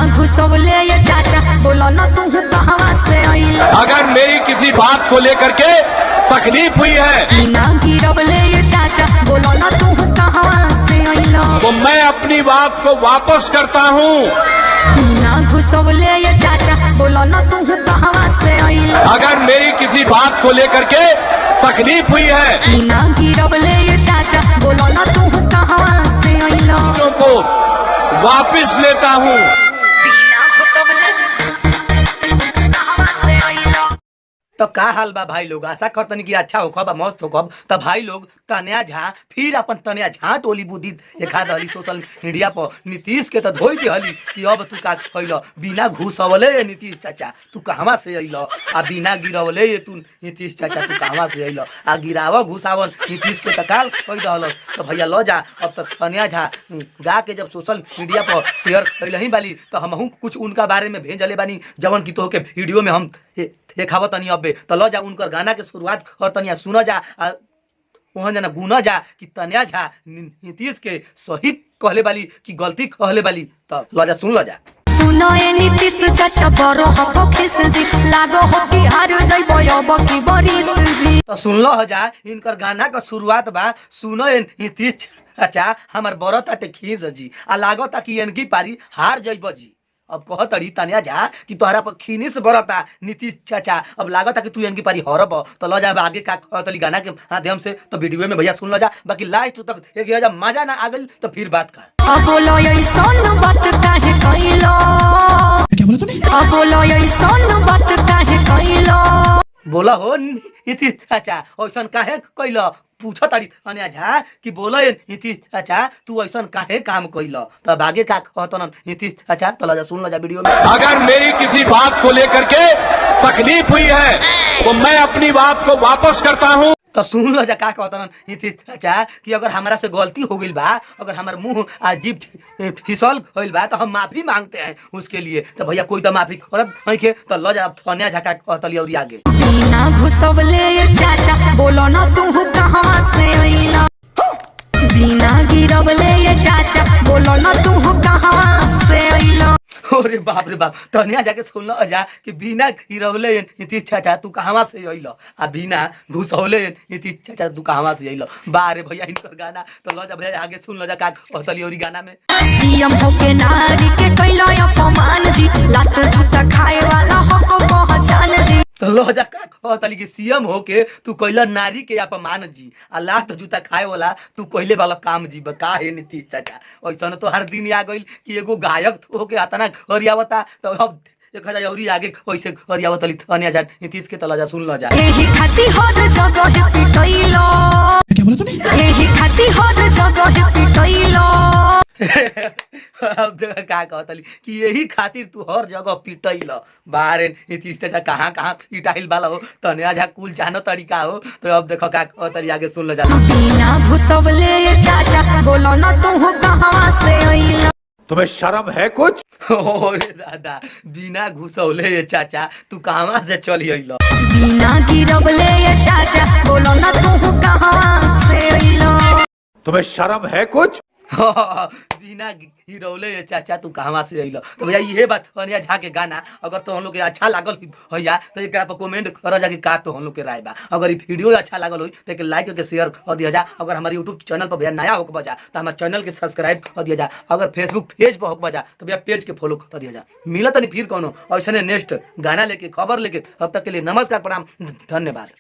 घुसवले ये चाचा बोलो ना तू कहां से आइला। अगर मेरी किसी बात को लेकर के तकलीफ हुई है बिना गिरवले ये चाचा बोलो ना तू कहां से आइला। तो मैं अपनी बात को वापस करता हूँ। बिना घुसवले ये चाचा बोलो ना तू कहां से आइला। अगर मेरी किसी बात को लेकर के तकलीफ हुई है बिना गिरवले ये चाचा बोलो ना तू कहां से आइला। को वापस लेता हूँ। तो का हाल बा भाई लोग, आशा करतनी कि अच्छा होखब मस्त होखब। तो भाई लोग तनिया झा फिर अपन तनिया झा टोली बुद्धि देखा दहली सोशल मीडिया पर नीतीश के तो धोई दिहली कि अब तू का खैल बिना घुसवले ये नीतीश चाचा तू कहवा से अइल आ बिना गिरवले ये तू नीतीश चाचा तू कहवा से अइल आ गिराव घुसावन नीतीश के तकाल कह दहल। तो भैया लो जा अब तक तनिया झा गा के जब सोशल मीडिया पर शेयर कैलही बाली तो हमहू कुछ उनका बारे में भेजले बानी जवन की तो के वीडियो में हम देखाव तनी अबे। तो लो जा उनकर गाना के शुरुआत और तनिया सुन जा वहाँ जना गुना जा कि तनिया झा नीतीश के सही कहले बाली कि गलती कहले बाली। तो लो जा सुन लो जा। सुनो ए नीतीश चाचा बरो हको खिस जी लागो हो कि हार जइबो अब की बरिस जी। तो सुन लो जा इनकर गाना का शुरुआत बा सुनो ए नीतीश चाचा हमर बरत आटे खींच जी आ लागता कि इनकी पारी हार जइबो जी। अब कहतड़ी तनिया झा कि तोहरा पर खीनिस बरता नीतीश चाचा अब लागता कि तू इनकी पारी हरब। तो लो जा आगे का कहतली गाना के माध्यम से। तो वीडियो में भैया सुन लो जा बाकी लास्ट तक एक जब मजा ना आ गई तो फिर बात का। अब बोलो ऐसन बात काहे कइलो। क्या बोला तूने? अब बोलो ऐसन बात काहे कइलो। बोला हो नीतीश चाचा ऐसा काहे कैल पूछो तारी तनिया झा कि बोलो नीतीश चाचा तू ऐसा काहे काम कैल। तब आगे का कहतन नीतीश चाचा। तो लो जा सुन लो जा वीडियो में। अगर मेरी किसी बात को लेकर के तकलीफ हुई है तो मैं अपनी बात को वापस करता हूँ। तो सुन लो जा का कहतन नीतीश चाचा कि अगर हमारा से गलती हो गई बा अगर हमार मुंह अजीब फिसल गइल बा तो हम माफी मांगते हैं उसके लिए। तो भैया कोई तो माफी करत नहीं के। तो लो जा तनिया झा का कहतली और आगे। बिना घुसवले ये चाचा बोलो ना तू कहां से आइला। बिना गिरवले ये चाचा बोलो ना तू कहां से आइला। अरे बाप रे बाप तनिया जाके सुन लो जा कि बिना गिरवले नीतीश चाचा तू कहवा से अइल आ बिना घुसवले नीतीश चाचा तू कहवा से अइल। बारे भैया इनकर गाना। तो लो जा भैया आगे सुन लो जा का कहतली और गाना में। सीएम होके नारी के कैलो अपमान जी लात जूता खाए वाला होको पहचान जी। तो लो जा का कहतली कि सीएम होके तू कैला नारी के अपमान जी आ लात जूता खाए वाला तू कहले वाला काम जी बका है नीतीश चाचा। ऐसा तो हर दिन आ गइल कि एगो गायक होके आतना गरियावता। तो अब देखा जाए और आगे कैसे गरियावतली तनिया झा नीतीश के। तो लो जा सुन लो जा। एही खाती हर जगह पिटइलो। क्या बोला तूने? एही खाती हर जगह पिटइलो। अब देख का कहतली कि यही खातिर तू हर जगह पिटइल बारे नीतीश चाचा कहाँ कहाँ पिटाइल वाला हो तनिया झा कुल जानो तरीका हो। तो अब देखो का कहतली आगे सुन लो जा। बिना घुसवले ये चाचा बोलो ना तू कहां से आइला। तुम्हें शर्म है कुछ? ओरे दादा बिना घुसौले ये चाचा तू कहाँ से चली अइल। बिना गिरवले ये चाचा बोलो ना तू कहां से आइला। तुम्हें शर्म है कुछ? बिना गिरौले ये चाचा तू कहवा से अइल। तो भैया ये बात तनिया झा के गाना अगर तो हम लोग के अच्छा लागल भैया तो एक पर कमेंट कर जा कि का तो हम लोग के राय बा। अगर ये वीडियो अच्छा लागल हो तो एक लाइक करके शेयर कर दिया जा। अगर हमारे यूट्यूब चैनल पर भैया नया होकर बजा तो हमारे चैनल के सब्सक्राइब कर दिया जा। अगर फेसबुक पेज पर होकर बजा तो भैया पेज के फॉलो कर दिया जा। मिलत नहीं फिर कोनो ऐसा नेक्स्ट गाना लेके खबर लेके। तब तक के लिए नमस्कार प्रणाम धन्यवाद।